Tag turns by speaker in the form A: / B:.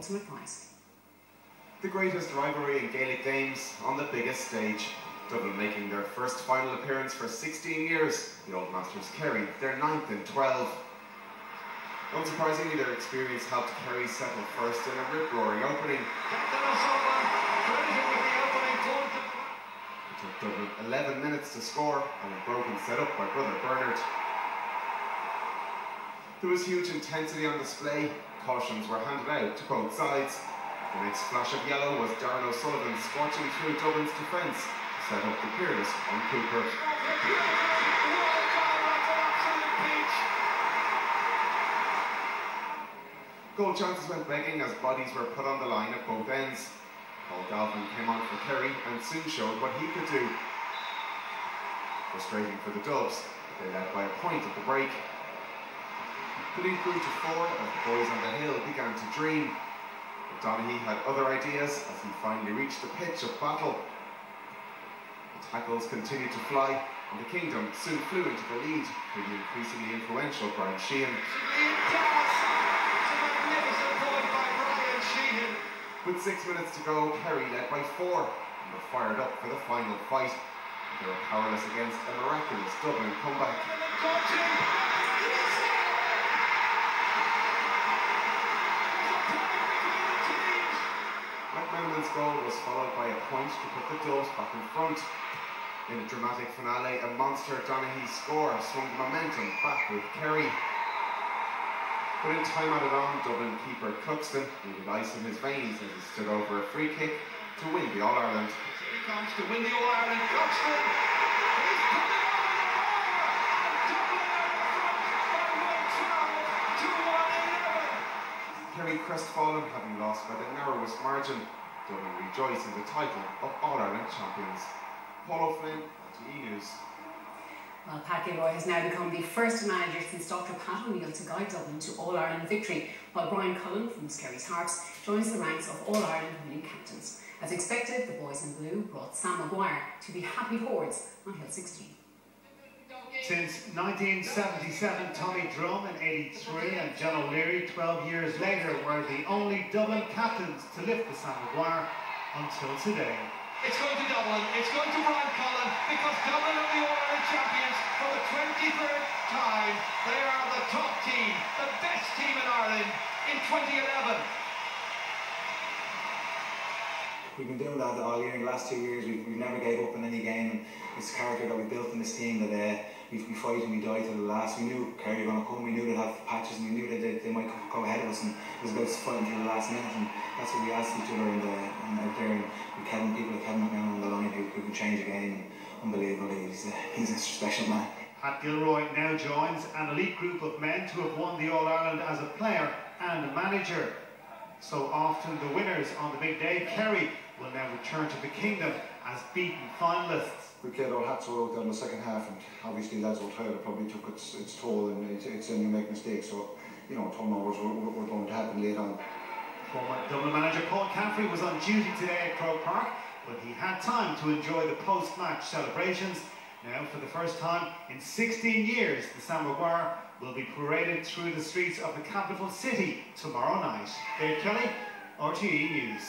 A: ultimate prize.
B: The greatest rivalry in Gaelic games on the biggest stage. Dublin making their first final appearance for 16 years. The Old Masters Kerry, their 9th in 12. Unsurprisingly, their experience helped Kerry settle first in a rip-roaring opening. It took Dublin 11 minutes to score on a broken set-up by brother Bernard. There was huge intensity on display. Cautions were handed out to both sides. The next flash of yellow was Darren O'Sullivan scorching through Dublin's defence to set up the peerless on Cooper. Goal chances went begging as bodies were put on the line at both ends. Paul Galvin came on for Kerry and soon showed what he could do. Frustrating for the Dubs, they led by a point at the break. The lead grew to 4 as the boys on the hill began to dream. But Donaghy had other ideas as he finally reached the pitch of battle. The tackles continued to fly and the Kingdom soon flew into the lead through the increasingly influential Brian Sheehan. With 6 minutes to go, Kerry led by 4 and were fired up for the final fight. They were powerless against a miraculous Dublin comeback. McMenamin's goal was followed by a point to put the Dubs back in front. In the dramatic finale, a monster Donaghy score swung the momentum back with Kerry. But in time added on, Dublin keeper Cuxton needed ice in his veins as he stood over a free kick to win the All-Ireland.
C: He comes to win the All-Ireland. Cuxton! He's put it over the bar! And Dublin are in front by 112 to 111.
B: Kerry crestfallen, having lost by the narrowest margin. Dublin rejoice in the title of All-Ireland champions. Paul O'Flynn, RTE News.
A: Well, Pat Gilroy has now become the first manager since Dr. Pat O'Neill to guide Dublin to All-Ireland victory, while Brian Cullen from Skerry's Harps joins the ranks of All-Ireland winning captains. As expected, the boys in blue brought Sam Maguire to be happy hordes on Hill 16.
D: Since 1977, Tommy Drum in 83 and John O'Leary 12 years later were the only Dublin captains to lift the Sam Maguire until today.
C: It's going to Dublin, it's going to Brian Cullen, because Dublin are the All-Ireland champions for the 23rd time. They are the top team, the best team in Ireland in 2011.
E: We've been doing that all year. In the last 2 years, we've never gave up in any game. And it's the character that we built in this team that we fight and we die till the last. We knew Kerry were going to come. We knew they'd have patches, and we knew that they might go ahead of us. And it was about fighting till the last minute. And that's what we asked each other out there. And we Kevin, people like Kevin McMenamin on the line who can change a game. Unbelievable. He's a special man.
D: Pat Gilroy now joins an elite group of men to have won the All-Ireland as a player and a manager. So often the winners on the big day, Kerry, will now return to the Kingdom as beaten finalists.
F: We played our hats all out in the second half, and obviously lads will try, it probably took its toll, and it's when you make mistakes, so you know, turnovers were going to happen late on.
D: Former Dublin manager Paul Caffrey was on duty today at Croke Park, but he had time to enjoy the post-match celebrations. Now, for the first time in 16 years, the Sam Maguire will be paraded through the streets of the capital city tomorrow night. Dave Kelly, RTE News.